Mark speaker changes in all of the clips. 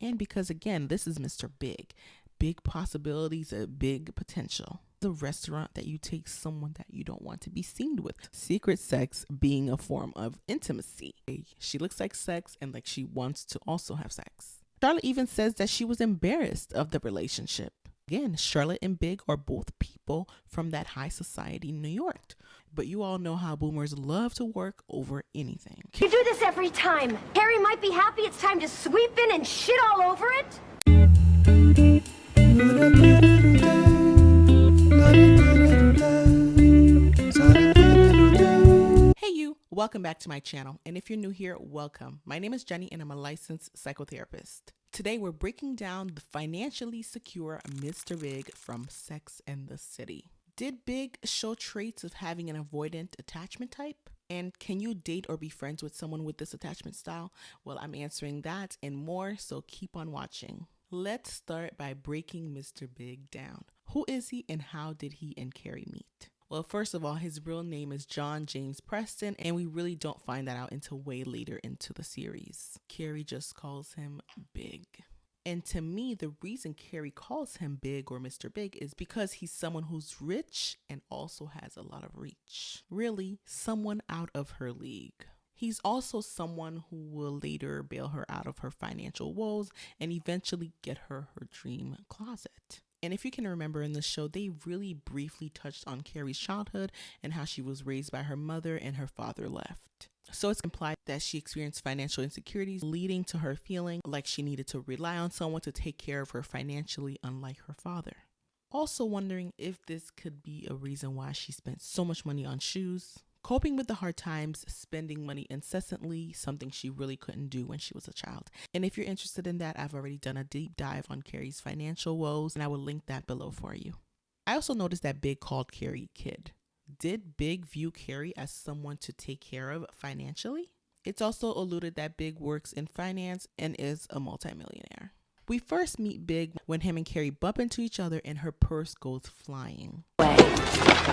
Speaker 1: And because, again, this is Mr. Big. Big possibilities, a big potential. The restaurant that you take someone that you don't want to be seen with. Secret sex being a form of intimacy. She looks like sex and like she wants to also have sex. Charlotte even says that she was embarrassed of the relationship. Again, Charlotte and Big are both people from that high society New York. But you all know how boomers love to work over anything.
Speaker 2: You do this every time. Harry might be happy it's time to sweep in and shit all over it.
Speaker 1: Hey you, welcome back to my channel. And if you're new here, welcome. My name is Jenny and I'm a licensed psychotherapist. Today we're breaking down the financially secure Mr. Big from Sex and the City. Did Big show traits of having an avoidant attachment type? And can you date or be friends with someone with this attachment style? Well, I'm answering that and more, so keep on watching. Let's start by breaking Mr. Big down. Who is he and how did he and Carrie meet? Well, first of all, his real name is John James Preston, and we really don't find that out until way later into the series. Carrie just calls him Big. And to me, the reason Carrie calls him Big or Mr. Big is because he's someone who's rich and also has a lot of reach. Really, someone out of her league. He's also someone who will later bail her out of her financial woes and eventually get her dream closet. And if you can remember in the show, they really briefly touched on Carrie's childhood and how she was raised by her mother and her father left. So it's implied that she experienced financial insecurities, leading to her feeling like she needed to rely on someone to take care of her financially, unlike her father. Also wondering if this could be a reason why she spent so much money on shoes. Coping with the hard times, spending money incessantly, something she really couldn't do when she was a child. And if you're interested in that, I've already done a deep dive on Carrie's financial woes, and I will link that below for you. I also noticed that Big called Carrie Kid. Did Big view Carrie as someone to take care of financially? It's also alluded that Big works in finance and is a multimillionaire. We first meet Big when him and Carrie bump into each other and her purse goes flying.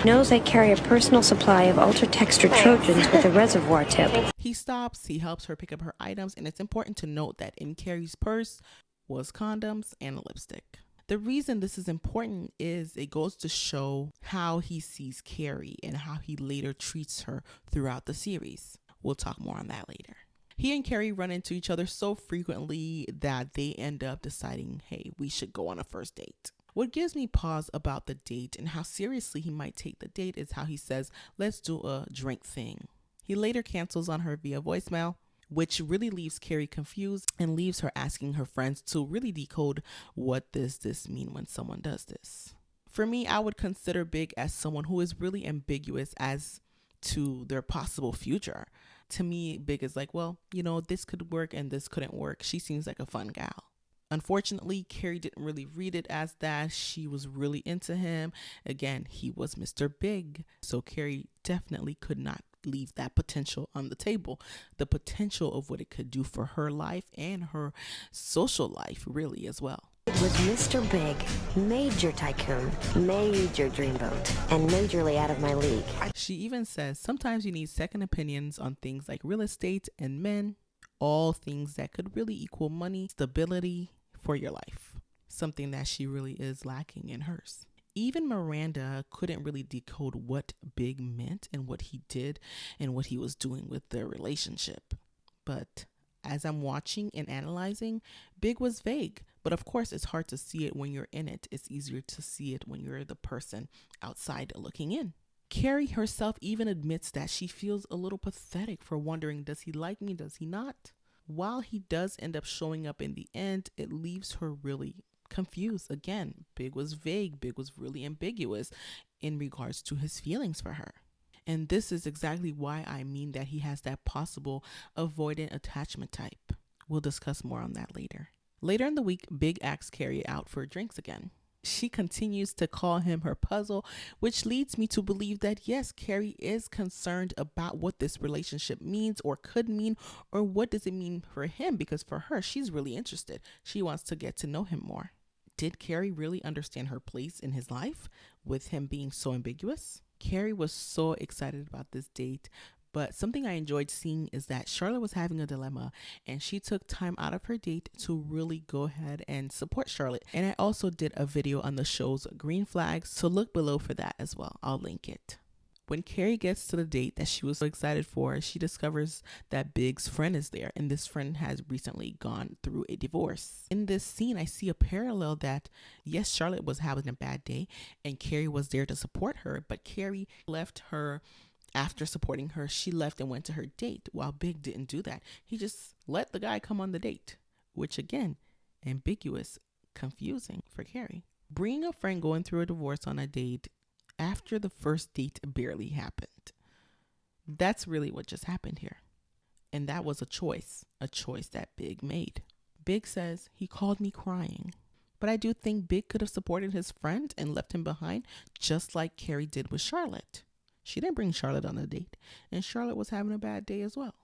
Speaker 2: Knows I carry a personal supply of ultra-textured Trojans with a reservoir tip.
Speaker 1: He stops, he helps her pick up her items, and it's important to note that in Carrie's purse was condoms and a lipstick. The reason this is important is it goes to show how he sees Carrie and how he later treats her throughout the series. We'll talk more on that later. He and Carrie run into each other so frequently that they end up deciding, hey, we should go on a first date. What gives me pause about the date and how seriously he might take the date is how he says, let's do a drink thing. He later cancels on her via voicemail, which really leaves Carrie confused and leaves her asking her friends to really decode what does this mean when someone does this. For me, I would consider Big as someone who is really ambiguous as to their possible future. To me, Big is like, well, this could work and this couldn't work. She seems like a fun gal. Unfortunately, Carrie didn't really read it as that. She was really into him. Again, he was Mr. Big. So Carrie definitely could not leave that potential on the table. The potential of what it could do for her life and her social life really as well.
Speaker 2: Was Mr. Big, major tycoon, major dreamboat, and majorly out of my league.
Speaker 1: She even says sometimes you need second opinions on things like real estate and men, all things that could really equal money, stability for your life, something that she really is lacking in hers. Even Miranda couldn't really decode what Big meant and what he did and what he was doing with their relationship. But as I'm watching and analyzing, Big was vague. But of course, it's hard to see it when you're in it. It's easier to see it when you're the person outside looking in. Carrie herself even admits that she feels a little pathetic for wondering, does he like me? Does he not? While he does end up showing up in the end, it leaves her really confused. Again, Big was vague. Big was really ambiguous in regards to his feelings for her. And this is exactly why I mean that he has that possible avoidant attachment type. We'll discuss more on that later. Later in the week, Big asks Carrie out for drinks again. She continues to call him her puzzle, which leads me to believe that yes, Carrie is concerned about what this relationship means or could mean, or what does it mean for him, because for her, she's really interested. She wants to get to know him more. Did Carrie really understand her place in his life with him being so ambiguous? Carrie was so excited about this date, But something I enjoyed seeing is that Charlotte was having a dilemma and she took time out of her date to really go ahead and support Charlotte. And I also did a video on the show's green flags, so look below for that as well. I'll link it. When Carrie gets to the date that she was so excited for, she discovers that Big's friend is there, and this friend has recently gone through a divorce. In this scene, I see a parallel that, yes, Charlotte was having a bad day, and Carrie was there to support her, but Carrie left her. After supporting her, she left and went to her date, while Big didn't do that. He just let the guy come on the date, which again, ambiguous, confusing for Carrie. Bringing a friend going through a divorce on a date after the first date barely happened. That's really what just happened here. And that was a choice that Big made. Big says, he called me crying. But I do think Big could have supported his friend and left him behind, just like Carrie did with Charlotte. She didn't bring Charlotte on a date, and Charlotte was having a bad day as well.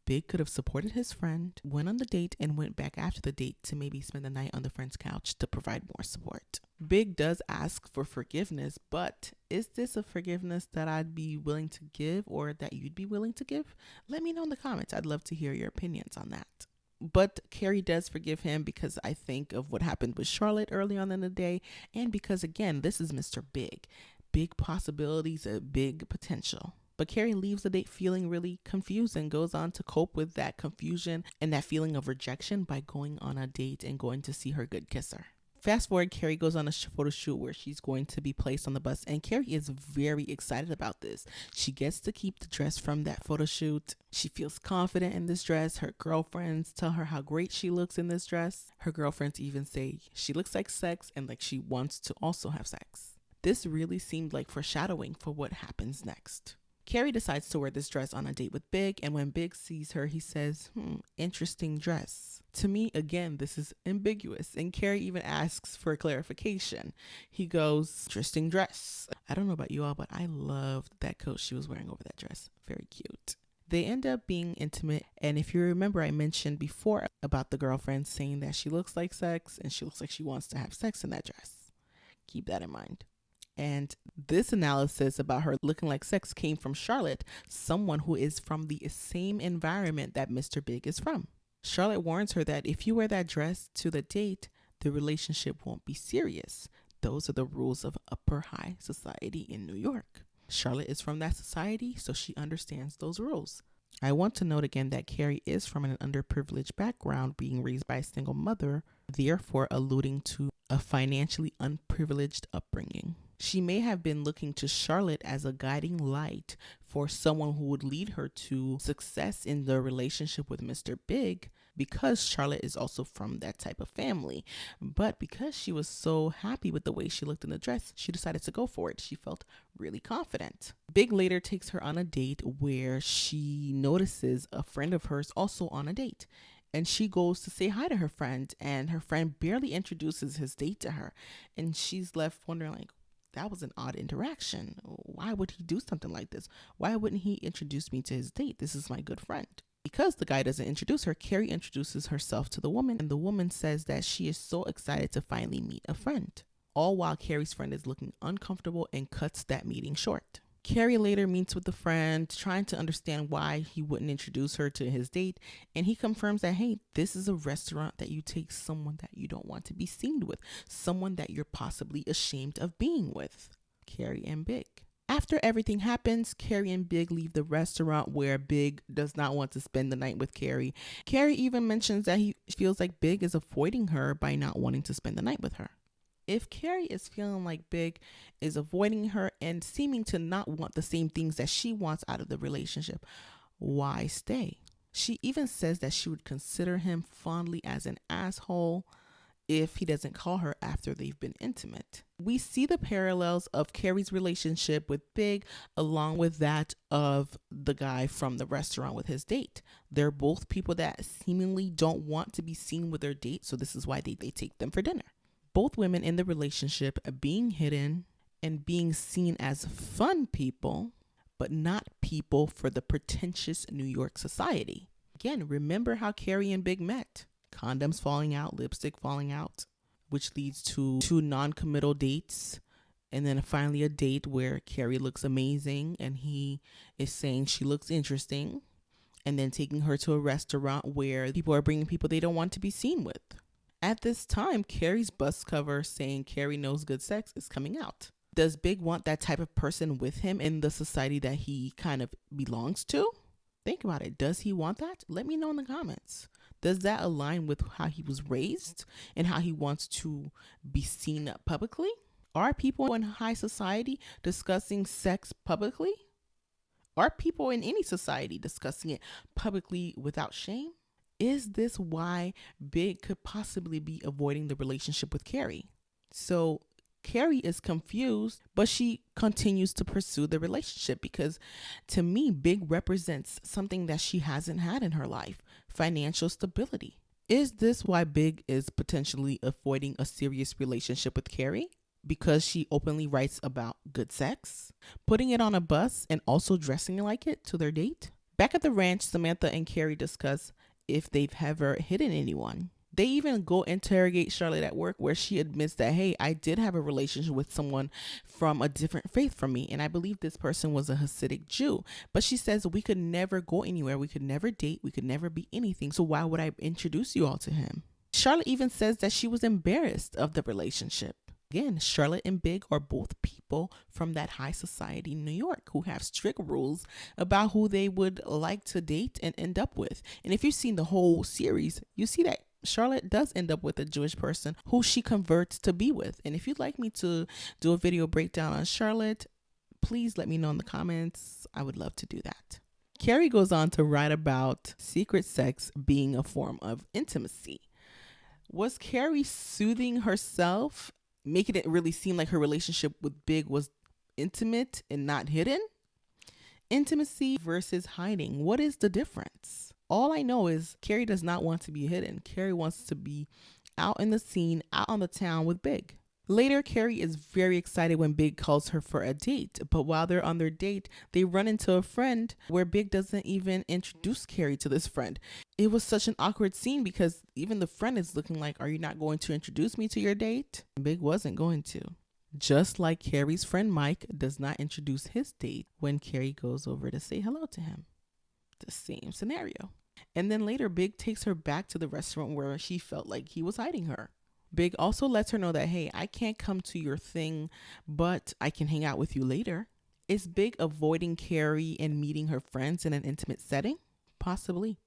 Speaker 1: Big could have supported his friend, went on the date, and went back after the date to maybe spend the night on the friend's couch to provide more support. Big does ask for forgiveness, but is this a forgiveness that I'd be willing to give or that you'd be willing to give? Let me know in the comments. I'd love to hear your opinions on that. But Carrie does forgive him because I think of what happened with Charlotte early on in the day, and because, again, this is Mr. Big. Big possibilities, a big potential. But Carrie leaves the date feeling really confused and goes on to cope with that confusion and that feeling of rejection by going on a date and going to see her good kisser. Fast forward, Carrie goes on a photo shoot where she's going to be placed on the bus, and Carrie is very excited about this. She gets to keep the dress from that photo shoot. She feels confident in this dress. Her girlfriends tell her how great she looks in this dress. Her girlfriends even say she looks like sex and like she wants to also have sex. This really seemed like foreshadowing for what happens next. Carrie decides to wear this dress on a date with Big, and when Big sees her, he says, interesting dress. To me, again, this is ambiguous, and Carrie even asks for clarification. He goes, interesting dress. I don't know about you all, but I loved that coat she was wearing over that dress. Very cute. They end up being intimate, and if you remember, I mentioned before about the girlfriend saying that she looks like sex, and she looks like she wants to have sex in that dress. Keep that in mind. And this analysis about her looking like sex came from Charlotte, someone who is from the same environment that Mr. Big is from. Charlotte warns her that if you wear that dress to the date, the relationship won't be serious. Those are the rules of upper high society in New York. Charlotte is from that society, so she understands those rules. I want to note again that Carrie is from an underprivileged background, being raised by a single mother, therefore alluding to a financially unprivileged upbringing. She may have been looking to Charlotte as a guiding light for someone who would lead her to success in the relationship with Mr. Big, because Charlotte is also from that type of family. But because she was so happy with the way she looked in the dress, she decided to go for it. She felt really confident. Big later takes her on a date where she notices a friend of hers also on a date. And she goes to say hi to her friend, and her friend barely introduces his date to her. And she's left wondering, like, that was an odd interaction. Why would he do something like this? Why wouldn't he introduce me to his date? This is my good friend. Because the guy doesn't introduce her, Carrie introduces herself to the woman, and the woman says that she is so excited to finally meet a friend. All while Carrie's friend is looking uncomfortable and cuts that meeting short. Carrie later meets with the friend, trying to understand why he wouldn't introduce her to his date, and he confirms that, hey, this is a restaurant that you take someone that you don't want to be seen with, someone that you're possibly ashamed of being with. Carrie and Big. After everything happens, Carrie and Big leave the restaurant where Big does not want to spend the night with Carrie. Carrie even mentions that he feels like Big is avoiding her by not wanting to spend the night with her. If Carrie is feeling like Big is avoiding her and seeming to not want the same things that she wants out of the relationship, why stay? She even says that she would consider him fondly as an asshole if he doesn't call her after they've been intimate. We see the parallels of Carrie's relationship with Big along with that of the guy from the restaurant with his date. They're both people that seemingly don't want to be seen with their date, so this is why they take them for dinner. Both women in the relationship being hidden and being seen as fun people, but not people for the pretentious New York society. Again, remember how Carrie and Big met. Condoms falling out, lipstick falling out, which leads to 2 non-committal dates And then finally a date where Carrie looks amazing and he is saying she looks interesting. And then taking her to a restaurant where people are bringing people they don't want to be seen with. At this time, Carrie's bus cover saying Carrie knows good sex is coming out. Does Big want that type of person with him in the society that he kind of belongs to? Think about it. Does he want that? Let me know in the comments. Does that align with how he was raised and how he wants to be seen publicly? Are people in high society discussing sex publicly? Are people in any society discussing it publicly without shame? Is this why Big could possibly be avoiding the relationship with Carrie? So Carrie is confused, but she continues to pursue the relationship because to me, Big represents something that she hasn't had in her life, financial stability. Is this why Big is potentially avoiding a serious relationship with Carrie? Because she openly writes about good sex, putting it on a bus, and also dressing like it to their date? Back at the ranch, Samantha and Carrie discuss if they've ever hidden anyone. They even go interrogate Charlotte at work, where she admits that, hey, I did have a relationship with someone from a different faith from me, and I believe this person was a Hasidic Jew. But she says we could never go anywhere, we could never date, we could never be anything, so why would I introduce you all to him? Charlotte even says that she was embarrassed of the relationship. Again, Charlotte and Big are both people from that high society in New York who have strict rules about who they would like to date and end up with. And if you've seen the whole series, you see that Charlotte does end up with a Jewish person who she converts to be with. And if you'd like me to do a video breakdown on Charlotte, please let me know in the comments. I would love to do that. Carrie goes on to write about secret sex being a form of intimacy. Was Carrie soothing herself, making it really seem like her relationship with Big was intimate and not hidden? Intimacy versus hiding. What is the difference? All I know is Carrie does not want to be hidden. Carrie wants to be out in the scene, out on the town with Big. Later, Carrie is very excited when Big calls her for a date. But while they're on their date, they run into a friend where Big doesn't even introduce Carrie to this friend. It was such an awkward scene because even the friend is looking like, are you not going to introduce me to your date? Big wasn't going to. Just like Carrie's friend Mike does not introduce his date when Carrie goes over to say hello to him. The same scenario. And then later, Big takes her back to the restaurant where she felt like he was hiding her. Big also lets her know that, hey, I can't come to your thing, but I can hang out with you later. Is Big avoiding Carrie and meeting her friends in an intimate setting? Possibly.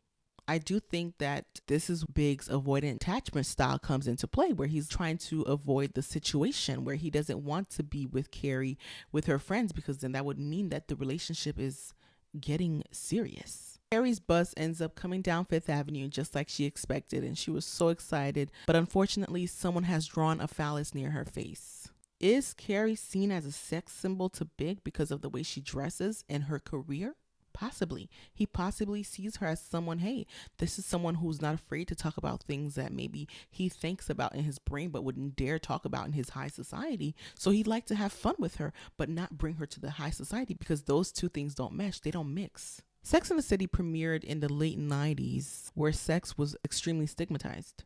Speaker 1: I do think that this is Big's avoidant attachment style comes into play, where he's trying to avoid the situation where he doesn't want to be with Carrie with her friends, because then that would mean that the relationship is getting serious. Carrie's bus ends up coming down Fifth Avenue just like she expected, and she was so excited, but unfortunately someone has drawn a phallus near her face. Is Carrie seen as a sex symbol to Big because of the way she dresses and her career? Possibly. He possibly sees her as someone, hey, this is someone who's not afraid to talk about things that maybe he thinks about in his brain but wouldn't dare talk about in his high society. So he'd like to have fun with her but not bring her to the high society, because those two things don't mesh. They don't mix. Sex and the City premiered in the late 90s, where sex was extremely stigmatized.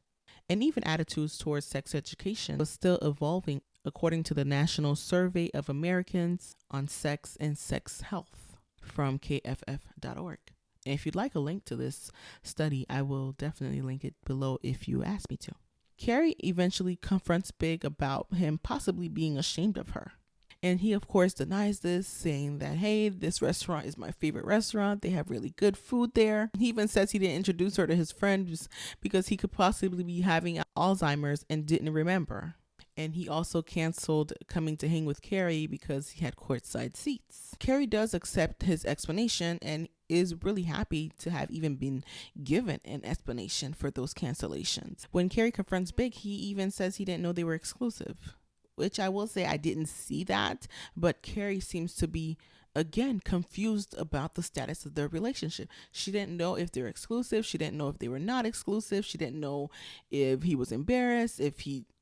Speaker 1: And even attitudes towards sex education was still evolving, according to the National Survey of Americans on Sex and Sex Health from kff.org. And if you'd like a link to this study, I will definitely link it below if you ask me to. Carrie eventually confronts Big about him possibly being ashamed of her. And he, of course, denies this, saying that, hey, this restaurant is my favorite restaurant. They have really good food there. He even says he didn't introduce her to his friends because he could possibly be having Alzheimer's and didn't remember. And he also canceled coming to hang with Carrie because he had courtside seats. Carrie does accept his explanation and is really happy to have even been given an explanation for those cancellations. When Carrie confronts Big, he even says he didn't know they were exclusive, which I will say I didn't see that, but Carrie seems to be, again, confused about the status of their relationship. She didn't know if they're exclusive. She didn't know if they were not exclusive. She didn't know if he was embarrassed,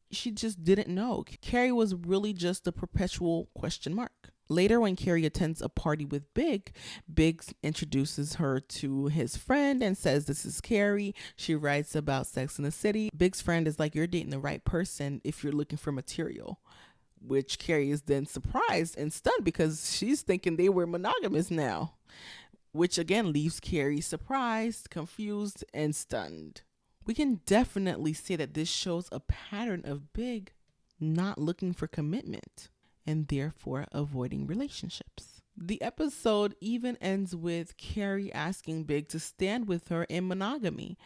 Speaker 1: she just didn't know. Carrie was really just a perpetual question mark. Later, when Carrie attends a party with Big introduces her to his friend and says, this is Carrie. She writes about Sex in the City. Big's friend is like, you're dating the right person if you're looking for material. which Carrie is then surprised and stunned because she's thinking they were monogamous now, which again leaves Carrie surprised, confused, and stunned. We can definitely say that this shows a pattern of Big not looking for commitment and therefore avoiding relationships. The episode even ends with Carrie asking Big to stand with her in monogamy.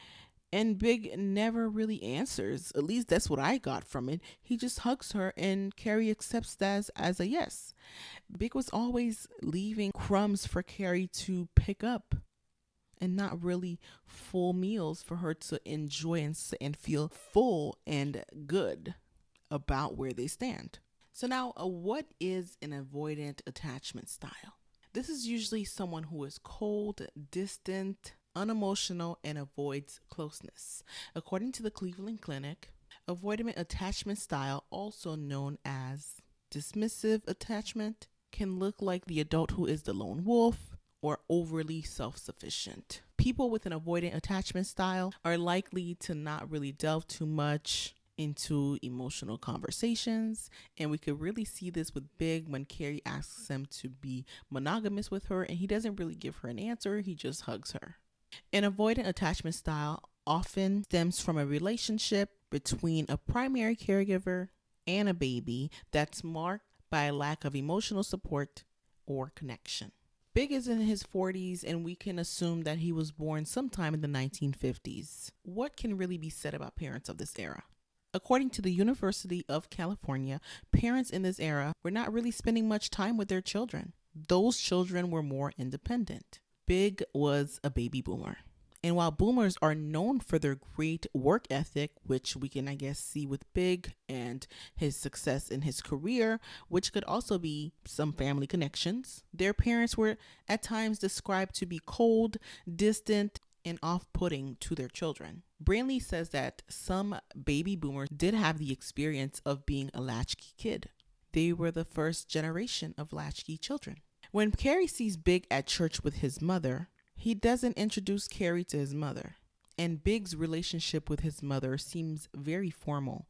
Speaker 1: And Big never really answers. At least that's what I got from it. He just hugs her and Carrie accepts that as a yes. Big was always leaving crumbs for Carrie to pick up and not really full meals for her to enjoy and feel full and good about where they stand. So now, what is an avoidant attachment style? This is usually someone who is cold, distant, unemotional, and avoids closeness. According to the Cleveland Clinic, avoidant attachment style, also known as dismissive attachment, can look like the adult who is the lone wolf or overly self-sufficient. People with an avoidant attachment style are likely to not really delve too much into emotional conversations, and we could really see this with Big when Carrie asks him to be monogamous with her and he doesn't really give her an answer, he just hugs her. An avoidant attachment style often stems from a relationship between a primary caregiver and a baby that's marked by a lack of emotional support or connection. Big is in his 40s, and we can assume that he was born sometime in the 1950s. What can really be said about parents of this era? According to the University of California, parents in this era were not really spending much time with their children. Those children were more independent. Big was a baby boomer. And while boomers are known for their great work ethic, which we can, I guess, see with Big and his success in his career, which could also be some family connections, their parents were at times described to be cold, distant, and off-putting to their children. Brainley says that some baby boomers did have the experience of being a latchkey kid. They were the first generation of latchkey children. When Carrie sees Big at church with his mother, he doesn't introduce Carrie to his mother. And Big's relationship with his mother seems very formal.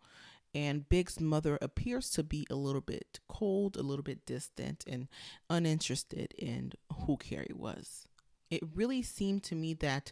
Speaker 1: And Big's mother appears to be a little bit cold, a little bit distant, and uninterested in who Carrie was. It really seemed to me that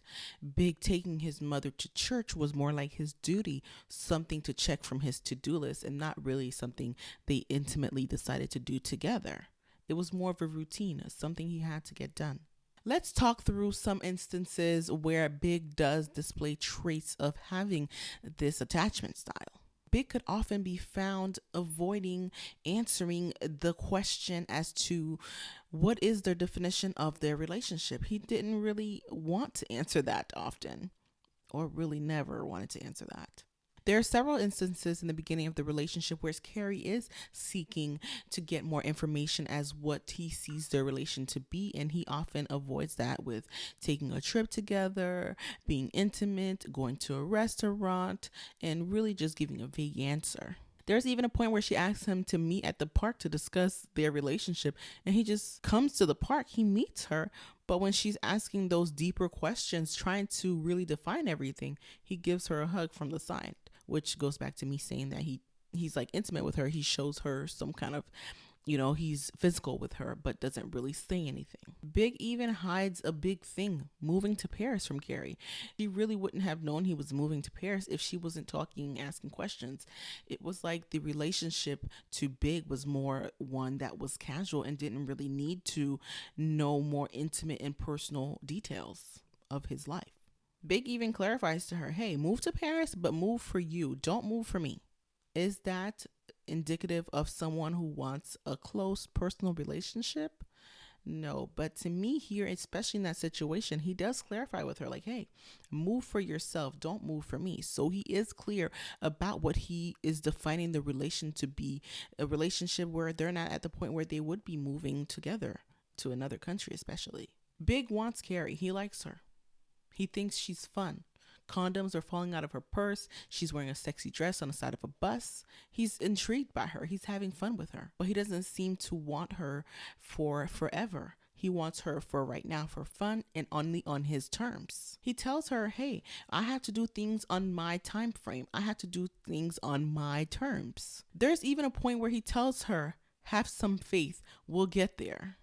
Speaker 1: Big taking his mother to church was more like his duty, something to check from his to-do list, and not really something they intimately decided to do together. It was more of a routine, something he had to get done. Let's talk through some instances where Big does display traits of having this attachment style. Big could often be found avoiding answering the question as to what is their definition of their relationship. He didn't really want to answer that often, or really never wanted to answer that. There are several instances in the beginning of the relationship where Carrie is seeking to get more information as what he sees their relation to be, and he often avoids that with taking a trip together, being intimate, going to a restaurant, and really just giving a vague answer. There's even a point where she asks him to meet at the park to discuss their relationship, and he just comes to the park, he meets her, but when she's asking those deeper questions, trying to really define everything, he gives her a hug from the side, which goes back to me saying that he's like intimate with her. He shows her some kind of, he's physical with her, but doesn't really say anything. Big even hides a big thing, moving to Paris from Carrie. She really wouldn't have known he was moving to Paris if she wasn't talking, asking questions. It was like the relationship to Big was more one that was casual and didn't really need to know more intimate and personal details of his life. Big even clarifies to her, hey, move to Paris, but move for you. Don't move for me. Is that indicative of someone who wants a close personal relationship? No, but to me here, especially in that situation, he does clarify with her like, hey, move for yourself. Don't move for me. So he is clear about what he is defining the relation to be, a relationship where they're not at the point where they would be moving together to another country, especially. Big wants Carrie. He likes her. He thinks she's fun. Condoms are falling out of her purse. She's wearing a sexy dress on the side of a bus. He's intrigued by her. He's having fun with her. But he doesn't seem to want her for forever. He wants her for right now for fun and only on his terms. He tells her, hey, I have to do things on my time frame. I have to do things on my terms. There's even a point where he tells her, have some faith, we'll get there.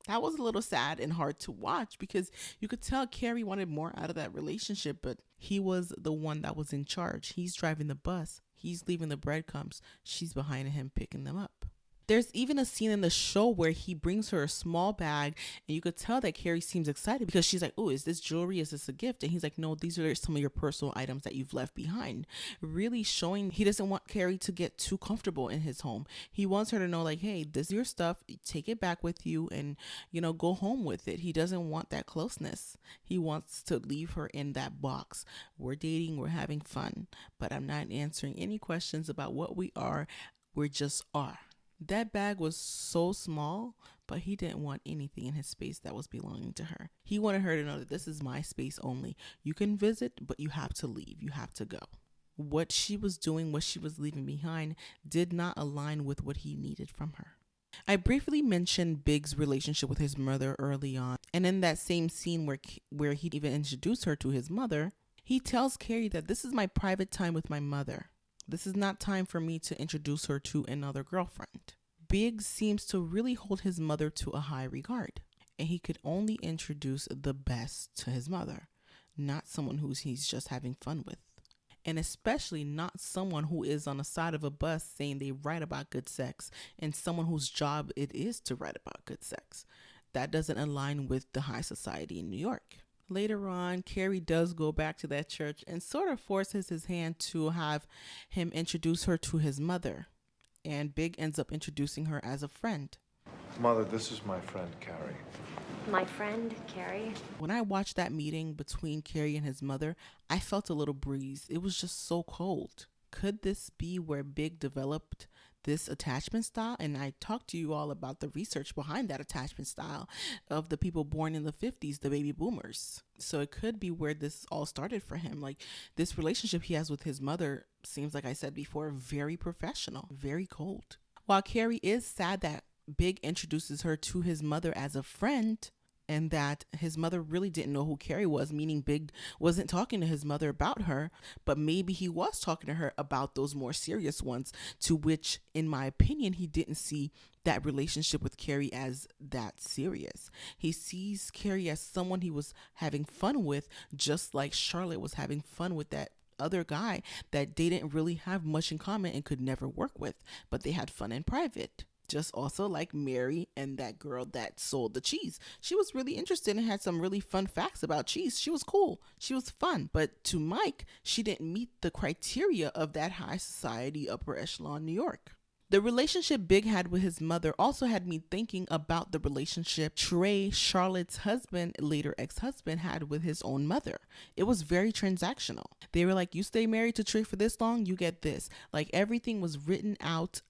Speaker 1: That was a little sad and hard to watch because you could tell Carrie wanted more out of that relationship, but he was the one that was in charge. He's driving the bus. He's leaving the breadcrumbs. She's behind him picking them up. There's even a scene in the show where he brings her a small bag and you could tell that Carrie seems excited because she's like, oh, is this jewelry? Is this a gift? And he's like, no, these are some of your personal items that you've left behind. Really showing he doesn't want Carrie to get too comfortable in his home. He wants her to know like, hey, this is your stuff. Take it back with you and, go home with it. He doesn't want that closeness. He wants to leave her in that box. We're dating. We're having fun, but I'm not answering any questions about what we are. We just are. That bag was so small, but he didn't want anything in his space that was belonging to her. He wanted her to know that this is my space only. You can visit, but you have to leave. You have to go. What she was doing, what she was leaving behind, did not align with what he needed from her. I briefly mentioned Big's relationship with his mother early on, and in that same scene where he even introduced her to his mother, he tells Carrie that this is my private time with my mother. This is not time for me to introduce her to another girlfriend. Big seems to really hold his mother to a high regard, and he could only introduce the best to his mother, not someone who he's just having fun with. And especially not someone who is on the side of a bus saying they write about good sex and someone whose job it is to write about good sex. That doesn't align with the high society in New York. Later on, Carrie does go back to that church and sort of forces his hand to have him introduce her to his mother. And Big ends up introducing her as a friend.
Speaker 3: Mother, this is my friend, Carrie.
Speaker 2: My friend, Carrie.
Speaker 1: When I watched that meeting between Carrie and his mother, I felt a little breeze. It was just so cold. Could this be where Big developed this attachment style? And I talked to you all about the research behind that attachment style of the people born in the 50s, the baby boomers. So it could be where this all started for him. Like this relationship he has with his mother seems, like I said before, very professional, very cold. While Carrie is sad that Big introduces her to his mother as a friend, and that his mother really didn't know who Carrie was, meaning Big wasn't talking to his mother about her, but maybe he was talking to her about those more serious ones, to which, in my opinion, he didn't see that relationship with Carrie as that serious. He sees Carrie as someone he was having fun with, just like Charlotte was having fun with that other guy that they didn't really have much in common and could never work with, but they had fun in private. Just also like Mary and that girl that sold the cheese. She was really interested and had some really fun facts about cheese. She was cool. She was fun. But to Mike, she didn't meet the criteria of that high society, upper echelon New York. The relationship Big had with his mother also had me thinking about the relationship Trey, Charlotte's husband, later ex-husband, had with his own mother. It was very transactional. They were like, you stay married to Trey for this long, you get this. Like everything was written out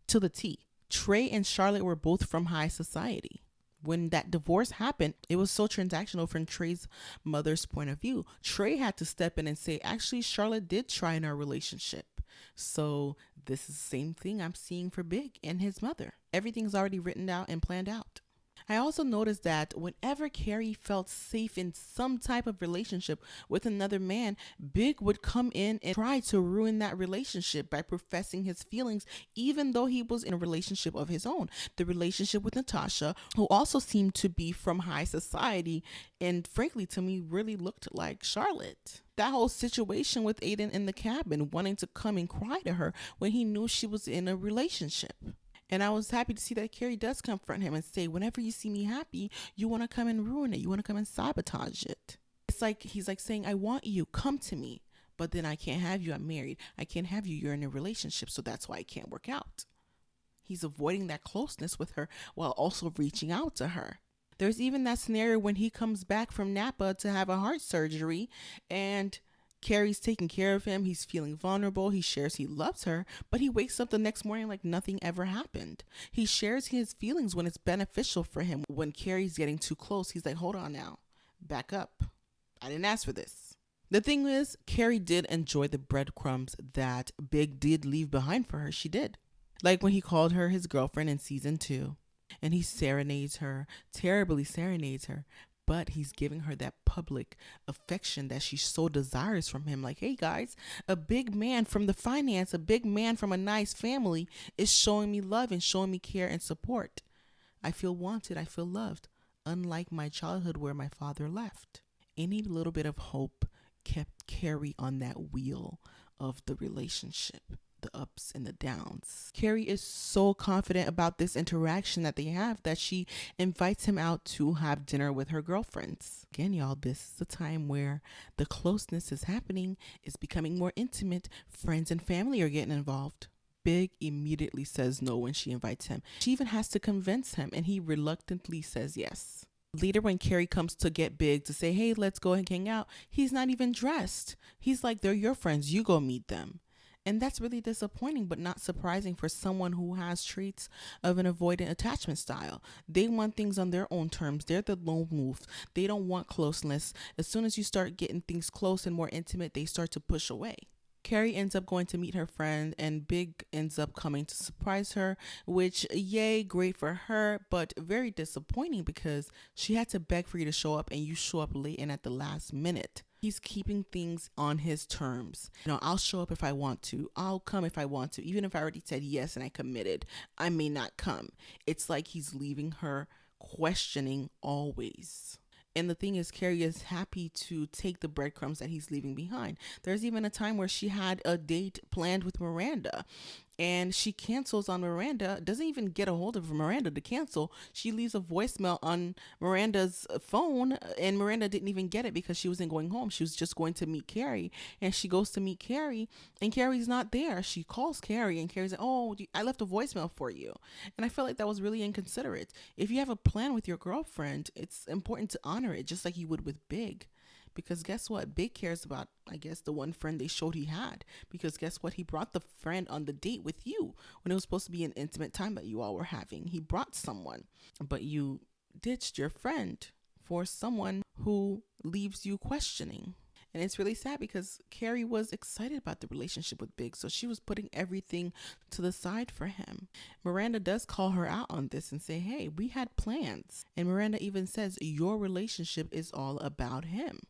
Speaker 1: to the T. Trey and Charlotte were both from high society. When that divorce happened, it was so transactional from Trey's mother's point of view. Trey had to step in and say, actually, Charlotte did try in our relationship. So this is the same thing I'm seeing for Big and his mother. Everything's already written out and planned out. I also noticed that whenever Carrie felt safe in some type of relationship with another man, Big would come in and try to ruin that relationship by professing his feelings, even though he was in a relationship of his own. The relationship with Natasha, who also seemed to be from high society, and frankly to me really looked like Charlotte. That whole situation with Aiden in the cabin, wanting to come and cry to her when he knew she was in a relationship. And I was happy to see that Carrie does confront him and say, whenever you see me happy, you want to come and ruin it. You want to come and sabotage it. It's like he's like saying, I want you, come to me. But then I can't have you. I'm married. I can't have you. You're in a relationship. So that's why it can't work out. He's avoiding that closeness with her while also reaching out to her. There's even that scenario when he comes back from Napa to have a heart surgery and Carrie's taking care of him. He's feeling vulnerable. He shares he loves her, but he wakes up the next morning like nothing ever happened. He shares his feelings when it's beneficial for him. When Carrie's getting too close, he's like, hold on now, back up. I didn't ask for this. The thing is, Carrie did enjoy the breadcrumbs that Big did leave behind for her. She did. Like when he called her his girlfriend in season 2. And he serenades her, terribly serenades her. But he's giving her that public affection that she so desires from him. Like, hey guys, a big man from the finance, a big man from a nice family is showing me love and showing me care and support. I feel wanted. I feel loved. Unlike my childhood where my father left. Any little bit of hope kept Carrie on that wheel of the relationship, the ups and the downs. Carrie is so confident about this interaction that they have that she invites him out to have dinner with her girlfriends. Again, y'all, this is the time where the closeness is happening, it's becoming more intimate. Friends and family are getting involved. Big immediately says no when she invites him. She even has to convince him, and he reluctantly says yes. Later, when Carrie comes to get Big to say, hey, let's go and hang out, he's not even dressed. He's like, they're your friends. You go meet them. And that's really disappointing, but not surprising for someone who has traits of an avoidant attachment style. They want things on their own terms. They're the lone wolf. They don't want closeness. As soon as you start getting things close and more intimate, they start to push away. Carrie ends up going to meet her friend, and Big ends up coming to surprise her, which, yay, great for her, but very disappointing because she had to beg for you to show up and you show up late and at the last minute. He's keeping things on his terms. I'll show up if I want to. I'll come if I want to. Even if I already said yes and I committed, I may not come. It's like he's leaving her questioning always. And the thing is, Carrie is happy to take the breadcrumbs that he's leaving behind. There's even a time where she had a date planned with Miranda, and she cancels on Miranda, doesn't even get a hold of Miranda to cancel. She leaves a voicemail on Miranda's phone, and Miranda didn't even get it because she wasn't going home. She was just going to meet Carrie, and she goes to meet Carrie, and Carrie's not there. She calls Carrie, and Carrie's like, oh, I left a voicemail for you. And I felt like that was really inconsiderate. If you have a plan with your girlfriend, it's important to honor it, just like you would with Big. Because guess what? Big cares about, I guess, the one friend they showed he had. Because guess what? He brought the friend on the date with you when it was supposed to be an intimate time that you all were having. He brought someone, but you ditched your friend for someone who leaves you questioning. And it's really sad because Carrie was excited about the relationship with Big, so she was putting everything to the side for him. Miranda does call her out on this and say, hey, we had plans. And Miranda even says, your relationship is all about him.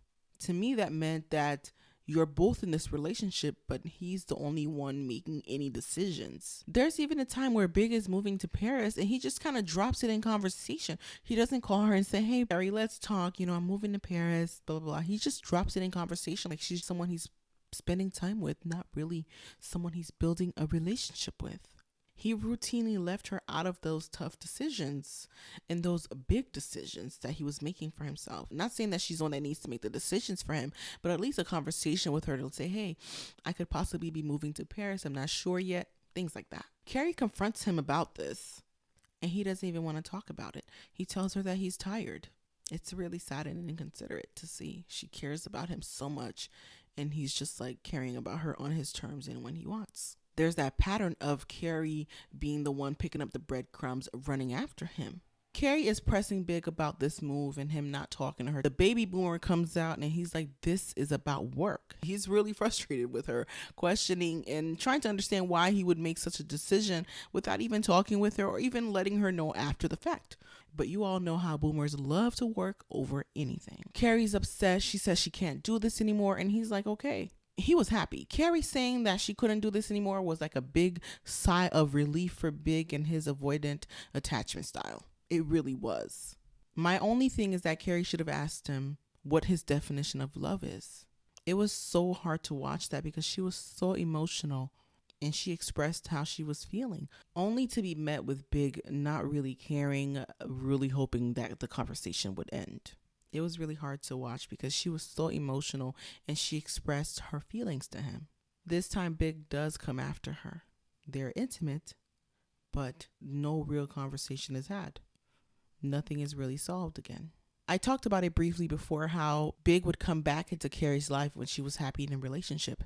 Speaker 1: To me, that meant that you're both in this relationship, but he's the only one making any decisions. There's even a time where Big is moving to Paris and he just kind of drops it in conversation. He doesn't call her and say, hey, Barry, let's talk. I'm moving to Paris, blah, blah, blah. He just drops it in conversation like she's someone he's spending time with, not really someone he's building a relationship with. He routinely left her out of those tough decisions and those big decisions that he was making for himself. Not saying that she's the one that needs to make the decisions for him, but at least a conversation with her to say, hey, I could possibly be moving to Paris. I'm not sure yet. Things like that. Carrie confronts him about this, and he doesn't even want to talk about it. He tells her that he's tired. It's really sad and inconsiderate to see. She cares about him so much, and he's just like caring about her on his terms and when he wants. There's that pattern of Carrie being the one picking up the breadcrumbs, running after him. Carrie is pressing Big about this move and him not talking to her. The baby boomer comes out and he's like, this is about work. He's really frustrated with her, questioning and trying to understand why he would make such a decision without even talking with her or even letting her know after the fact. But you all know how boomers love to work over anything. Carrie's upset. She says she can't do this anymore. And he's like, okay. He was happy. Carrie saying that she couldn't do this anymore was like a big sigh of relief for Big and his avoidant attachment style. It really was. My only thing is that Carrie should have asked him what his definition of love is. It was so hard to watch that because she was so emotional and she expressed how she was feeling, only to be met with Big not really caring, really hoping that the conversation would end. It was really hard to watch because she was so emotional and she expressed her feelings to him. This time, Big does come after her. They're intimate, but no real conversation is had. Nothing is really solved again. I talked about it briefly before how Big would come back into Carrie's life when she was happy in a relationship.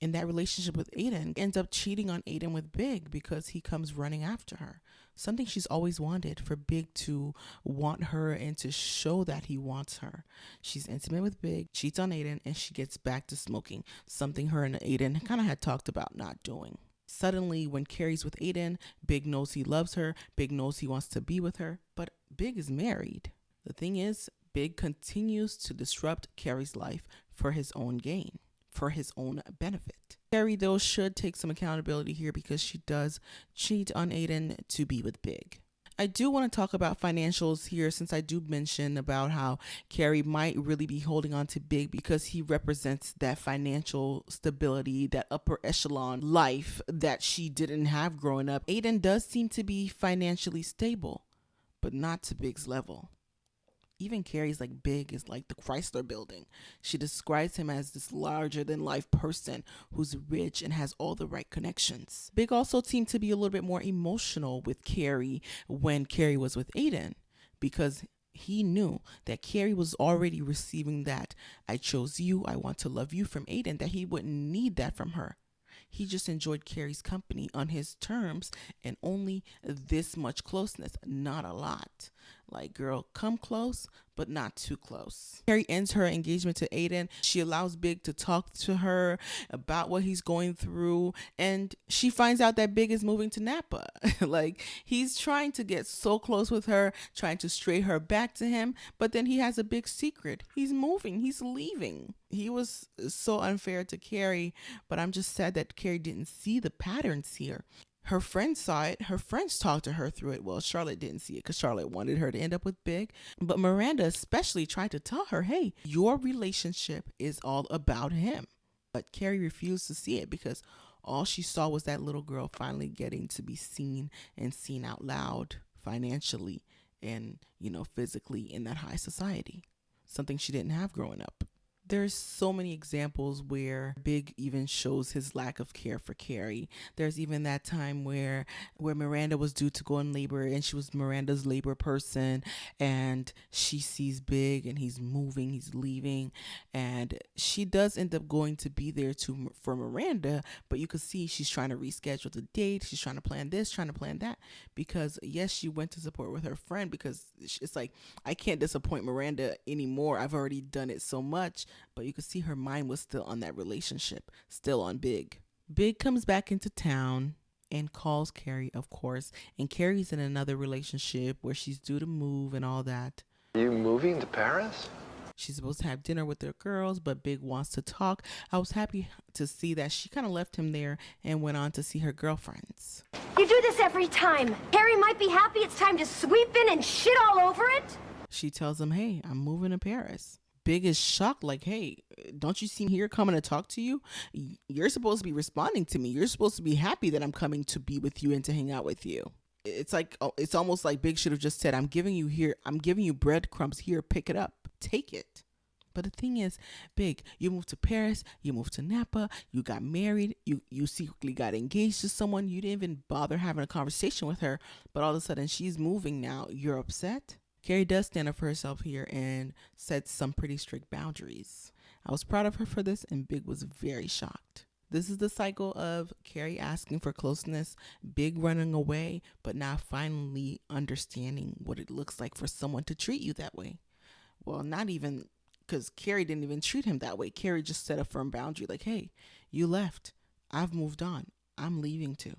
Speaker 1: In that relationship with Aiden, ends up cheating on Aiden with Big because he comes running after her. Something she's always wanted, for Big to want her and to show that he wants her. She's intimate with Big, cheats on Aiden, and she gets back to smoking. Something her and Aiden kind of had talked about not doing. Suddenly, when Carrie's with Aiden, Big knows he loves her. Big knows he wants to be with her. But Big is married. The thing is, Big continues to disrupt Carrie's life for his own gain, for his own benefit. Carrie, though, should take some accountability here because she does cheat on Aiden to be with Big. I do want to talk about financials here, since I do mention about how Carrie might really be holding on to Big because he represents that financial stability, that upper echelon life that she didn't have growing up. Aiden does seem to be financially stable, but not to Big's level. Even Carrie's like, Big is like the Chrysler building. She describes him as this larger than life person who's rich and has all the right connections. Big also seemed to be a little bit more emotional with Carrie when Carrie was with Aiden, because he knew that Carrie was already receiving that "I chose you, I want to love you" from Aiden, that he wouldn't need that from her. He just enjoyed Carrie's company on his terms and only this much closeness, not a lot. Like, girl, come close, but not too close. Carrie ends her engagement to Aiden. She allows Big to talk to her about what he's going through, and she finds out that Big is moving to Napa. Like, he's trying to get so close with her, trying to stray her back to him, but then he has a big secret. He's moving, he's leaving. He was so unfair to Carrie, but I'm just sad that Carrie didn't see the patterns here. Her friends saw it. Her friends talked to her through it. Well, Charlotte didn't see it because Charlotte wanted her to end up with Big. But Miranda especially tried to tell her, hey, your relationship is all about him. But Carrie refused to see it because all she saw was that little girl finally getting to be seen and seen out loud financially and, physically in that high society. Something she didn't have growing up. There's so many examples where Big even shows his lack of care for Carrie. There's even that time where Miranda was due to go in labor and she was Miranda's labor person, and she sees Big and he's moving, he's leaving, and she does end up going to be there for Miranda, but you could see she's trying to reschedule the date. She's trying to plan this, trying to plan that, because yes, she went to support with her friend because it's like, I can't disappoint Miranda anymore. I've already done it so much. But you could see her mind was still on that relationship, still on Big. Big comes back into town and calls Carrie, of course. And Carrie's in another relationship where she's due to move and all that.
Speaker 3: Are you moving to Paris?
Speaker 1: She's supposed to have dinner with their girls, but Big wants to talk. I was happy to see that she kind of left him there and went on to see her girlfriends.
Speaker 4: You do this every time. Harry might be happy it's time to sweep in and shit all over it.
Speaker 1: She tells him, hey, I'm moving to Paris. Big is shocked, like, hey, don't you see me here coming to talk to you? You're supposed to be responding to me. You're supposed to be happy that I'm coming to be with you and to hang out with you. It's like, it's almost like Big should have just said, I'm giving you breadcrumbs here, pick it up, take it. But the thing is, Big, you moved to Paris, you moved to Napa, you got married, you secretly got engaged to someone, you didn't even bother having a conversation with her, but all of a sudden she's moving now, you're upset? Carrie does stand up for herself here and sets some pretty strict boundaries. I was proud of her for this, and Big was very shocked. This is the cycle of Carrie asking for closeness, Big running away, but now finally understanding what it looks like for someone to treat you that way. Well, not even, because Carrie didn't even treat him that way. Carrie just set a firm boundary like, hey, you left. I've moved on. I'm leaving too.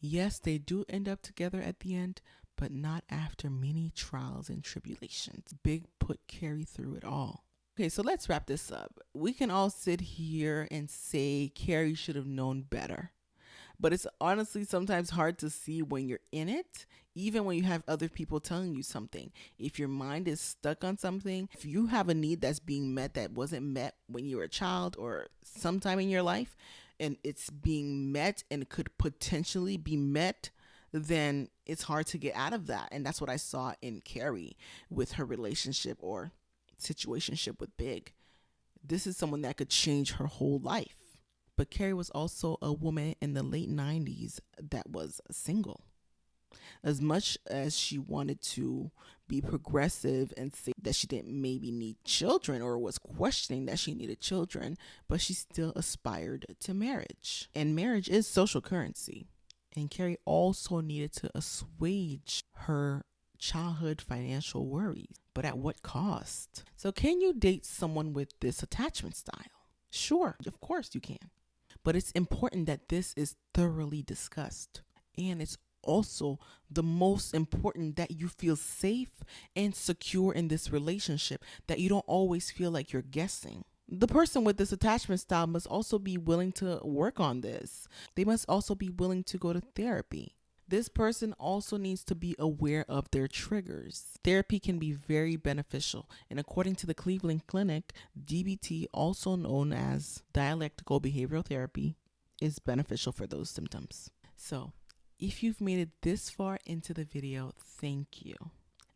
Speaker 1: Yes, they do end up together at the end, but not after many trials and tribulations. Big put Carrie through it all. Okay, so let's wrap this up. We can all sit here and say Carrie should have known better. But it's honestly sometimes hard to see when you're in it, even when you have other people telling you something. If your mind is stuck on something, if you have a need that's being met that wasn't met when you were a child or sometime in your life, and it's being met and could potentially be met, then it's hard to get out of that. And that's what I saw in Carrie with her relationship or situationship with Big. This is someone that could change her whole life. But Carrie was also a woman in the late 90s that was single. As much as she wanted to be progressive and say that she didn't maybe need children or was questioning that she needed children, but she still aspired to marriage. And marriage is social currency. And Carrie also needed to assuage her childhood financial worries, but at what cost? So can you date someone with this attachment style? Sure, of course you can. But it's important that this is thoroughly discussed. And it's also the most important that you feel safe and secure in this relationship, that you don't always feel like you're guessing. The person with this attachment style must also be willing to work on this. They must also be willing to go to therapy. This person also needs to be aware of their triggers. Therapy can be very beneficial, and according to the Cleveland Clinic, DBT, also known as dialectical behavioral therapy, is beneficial for those symptoms. So, if you've made it this far into the video, thank you.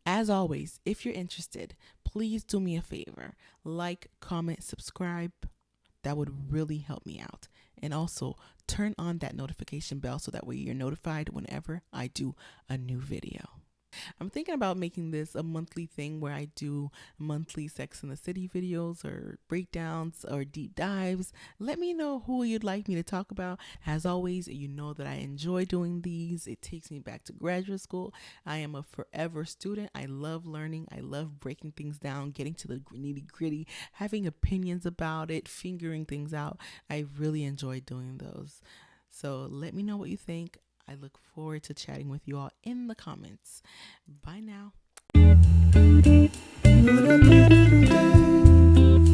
Speaker 1: As always, if you're interested, please do me a favor. Like, comment, subscribe. That would really help me out. And also turn on that notification bell so that way you're notified whenever I do a new video. I'm thinking about making this a monthly thing where I do monthly Sex in the City videos or breakdowns or deep dives. Let me know who you'd like me to talk about. As always, you know that I enjoy doing these. It takes me back to graduate school. I am a forever student. I love learning. I love breaking things down, getting to the nitty gritty, having opinions about it, figuring things out. I really enjoy doing those. So let me know what you think. I look forward to chatting with you all in the comments. Bye now.